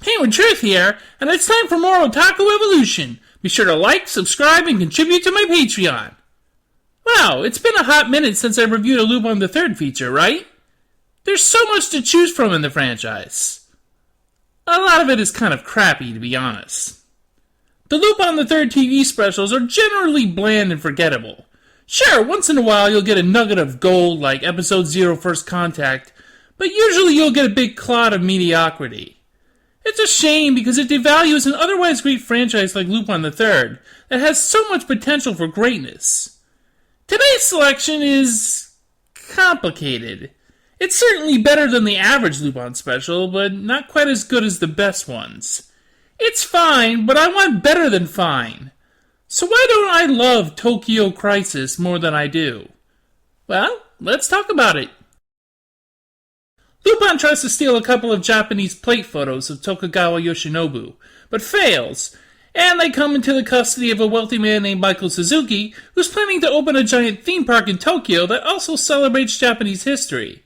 Pain with Truth here, and it's time for more Otaku Evolution. Be sure to like, subscribe, and contribute to my Patreon. Wow, it's been a hot minute since I reviewed a Lupin the Third feature, right? There's so much to choose from in the franchise. A lot of it is kind of crappy, to be honest. The Lupin the Third TV specials are generally bland and forgettable. Sure, once in a while you'll get a nugget of gold like Episode 0 First Contact, but usually you'll get a big clod of mediocrity. It's a shame because it devalues an otherwise great franchise like Lupin the Third that has so much potential for greatness. Today's selection is complicated. It's certainly better than the average Lupin special, but not quite as good as the best ones. It's fine, but I want better than fine. So why don't I love Tokyo Crisis more than I do? Well, let's talk about it. Lupin tries to steal a couple of Japanese plate photos of Tokugawa Yoshinobu, but fails, and they come into the custody of a wealthy man named Michael Suzuki, who's planning to open a giant theme park in Tokyo that also celebrates Japanese history.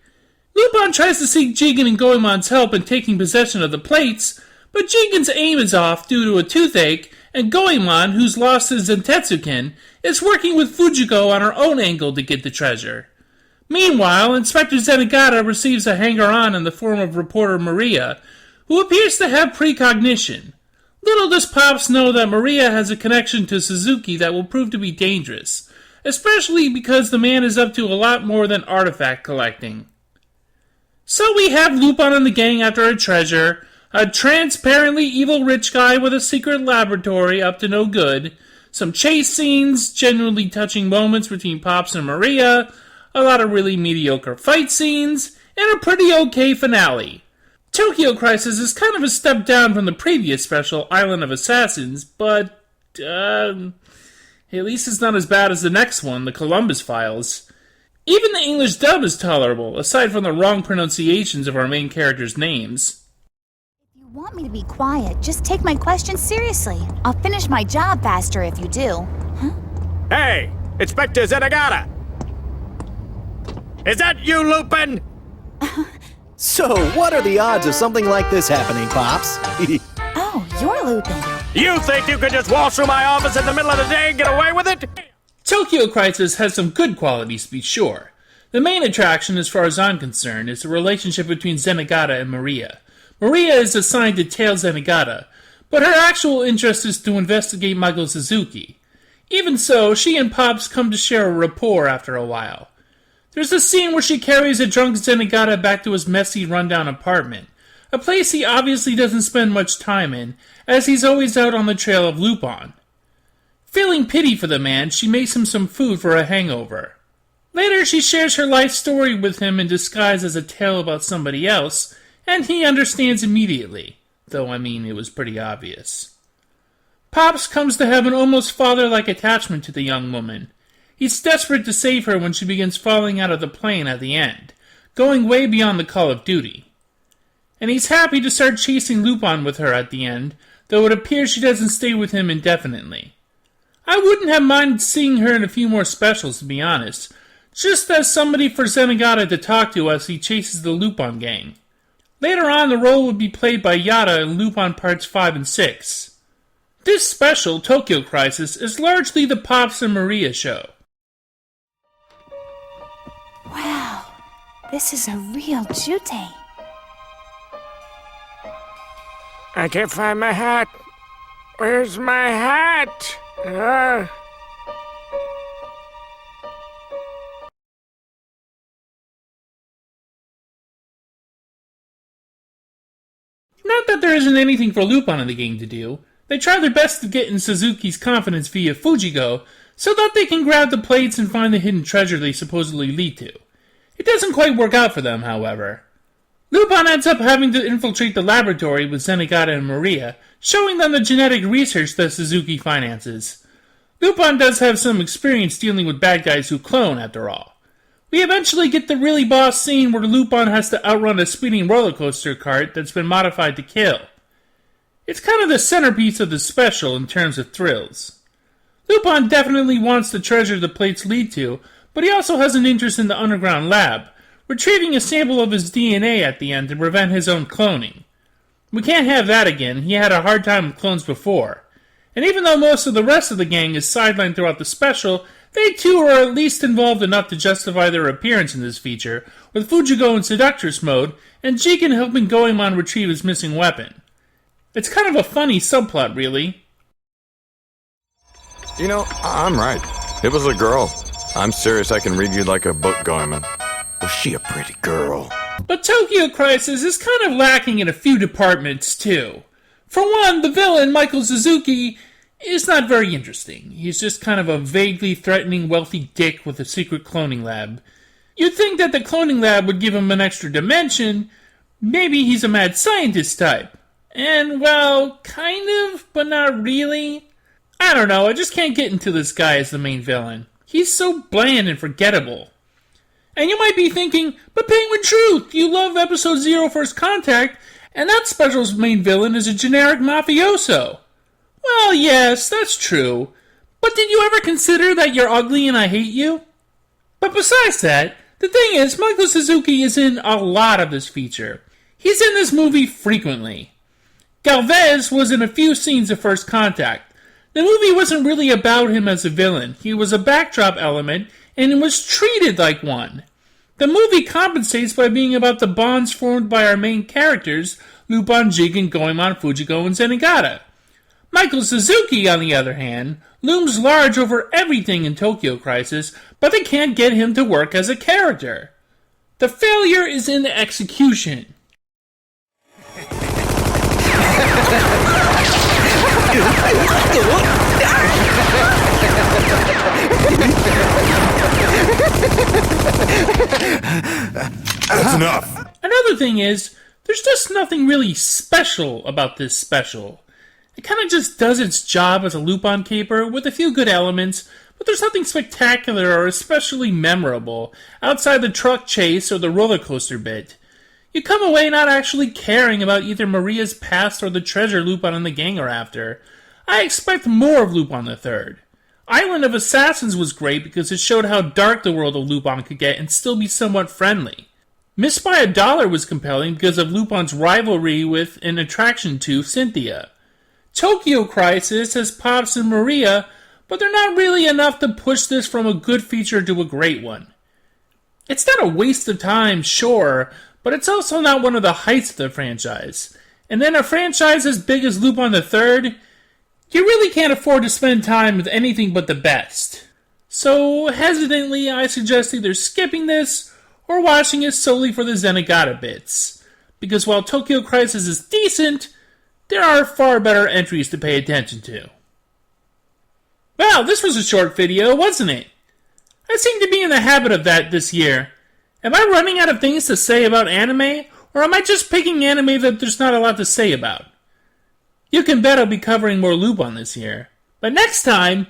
Lupin tries to seek Jigen and Goemon's help in taking possession of the plates, but Jigen's aim is off due to a toothache, and Goemon, who's lost his Zentetsuken, is working with Fujiko on her own angle to get the treasure. Meanwhile, Inspector Zenigata receives a hanger-on in the form of reporter Maria, who appears to have precognition. Little does Pops know that Maria has a connection to Suzuki that will prove to be dangerous, especially because the man is up to a lot more than artifact collecting. So we have Lupin and the gang after a treasure, a transparently evil rich guy with a secret laboratory up to no good, some chase scenes, genuinely touching moments between Pops and Maria, a lot of really mediocre fight scenes, and a pretty okay finale. Tokyo Crisis is kind of a step down from the previous special, Island of Assassins, but, at least it's not as bad as the next one, the Columbus Files. Even the English dub is tolerable, aside from the wrong pronunciations of our main characters' names. If you want me to be quiet, just take my questions seriously. I'll finish my job faster if you do. Huh? Hey, Inspector Zenigata! Is that you, Lupin? So, what are the odds of something like this happening, Pops? Oh, you're Lupin. You think you could just walk through my office in the middle of the day and get away with it? Tokyo Crisis has some good qualities, to be sure. The main attraction, as far as I'm concerned, is the relationship between Zenigata and Maria. Maria is assigned to tail Zenigata, but her actual interest is to investigate Michael Suzuki. Even so, she and Pops come to share a rapport after a while. There's a scene where she carries a drunk Zenigata back to his messy, rundown apartment, a place he obviously doesn't spend much time in, as he's always out on the trail of Lupin. Feeling pity for the man, she makes him some food for a hangover. Later, she shares her life story with him in disguise as a tale about somebody else, and he understands immediately, though it was pretty obvious. Pops comes to have an almost father-like attachment to the young woman. He's desperate to save her when she begins falling out of the plane at the end, going way beyond the call of duty. And he's happy to start chasing Lupin with her at the end, though it appears she doesn't stay with him indefinitely. I wouldn't have minded seeing her in a few more specials, to be honest, just as somebody for Zenigata to talk to as he chases the Lupin gang. Later on, the role would be played by Yada in Lupin Parts 5 and 6. This special, Tokyo Crisis, is largely the Pops and Maria show. Wow, this is a real jute. I can't find my hat. Where's my hat? Not that there isn't anything for Lupin and the gang to do. They try their best to get in Suzuki's confidence via Fujiko, so that they can grab the plates and find the hidden treasure they supposedly lead to. It doesn't quite work out for them, however. Lupin ends up having to infiltrate the laboratory with Zenigata and Maria, showing them the genetic research that Suzuki finances. Lupin does have some experience dealing with bad guys who clone, after all. We eventually get the really boss scene where Lupin has to outrun a speeding roller coaster cart that's been modified to kill. It's kind of the centerpiece of the special in terms of thrills. Lupin definitely wants the treasure the plates lead to, but he also has an interest in the underground lab, retrieving a sample of his DNA at the end to prevent his own cloning. We can't have that again. He had a hard time with clones before. And even though most of the rest of the gang is sidelined throughout the special, they too are at least involved enough to justify their appearance in this feature, with Fujiko in Seductress mode, and Jigen helping Goemon retrieve his missing weapon. It's kind of a funny subplot, really. You know, I'm right. It was a girl. I'm serious, I can read you like a book, Goemon. Was she a pretty girl? But Tokyo Crisis is kind of lacking in a few departments, too. For one, the villain, Michael Suzuki, is not very interesting. He's just kind of a vaguely threatening wealthy dick with a secret cloning lab. You'd think that the cloning lab would give him an extra dimension. Maybe he's a mad scientist type. And, well, kind of, but not really. I don't know, I just can't get into this guy as the main villain. He's so bland and forgettable. And you might be thinking, but Penguin Truth, you love Episode 0 First Contact, and that special's main villain is a generic mafioso. Well, yes, that's true. But did you ever consider that you're ugly and I hate you? But besides that, the thing is, Michael Suzuki is in a lot of this feature. He's in this movie frequently. Galvez was in a few scenes of First Contact. The movie wasn't really about him as a villain. He was a backdrop element, and was treated like one. The movie compensates by being about the bonds formed by our main characters, Lupin, Jigen, Goemon, Fujiko, and Zenigata. Michael Suzuki, on the other hand, looms large over everything in Tokyo Crisis, but they can't get him to work as a character. The failure is in the execution. That's enough! Another thing is, there's just nothing really special about this special. It kind of just does its job as a Lupin caper with a few good elements, but there's nothing spectacular or especially memorable outside the truck chase or the roller coaster bit. You come away not actually caring about either Maria's past or the treasure Lupin and the gang are after. I expect more of Lupin III. Island of Assassins was great because it showed how dark the world of Lupin could get and still be somewhat friendly. Missed by a Dollar was compelling because of Lupin's rivalry with and attraction to Cynthia. Tokyo Crisis has Pops and Maria, but they're not really enough to push this from a good feature to a great one. It's not a waste of time, sure, but it's also not one of the heights of the franchise. And then a franchise as big as Lupin III, you really can't afford to spend time with anything but the best. So, hesitantly, I suggest either skipping this or watching it solely for the Zenigata bits. Because while Tokyo Crisis is decent, there are far better entries to pay attention to. Well, this was a short video, wasn't it? I seem to be in the habit of that this year. Am I running out of things to say about anime, or am I just picking anime that there's not a lot to say about? You can bet I'll be covering more Lupin this year. But next time,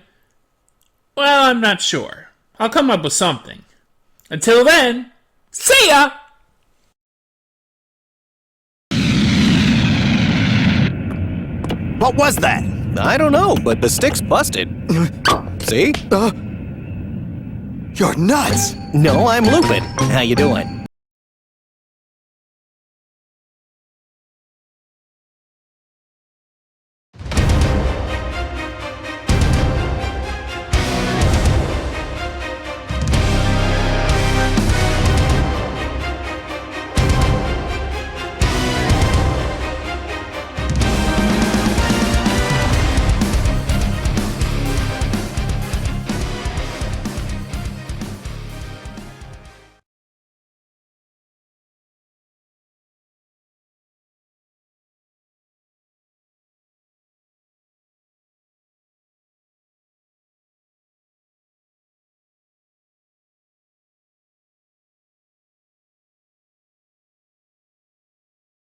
well, I'm not sure. I'll come up with something. Until then, see ya! What was that? I don't know, but the stick's busted. See? You're nuts! No, I'm Lupin. How you doing?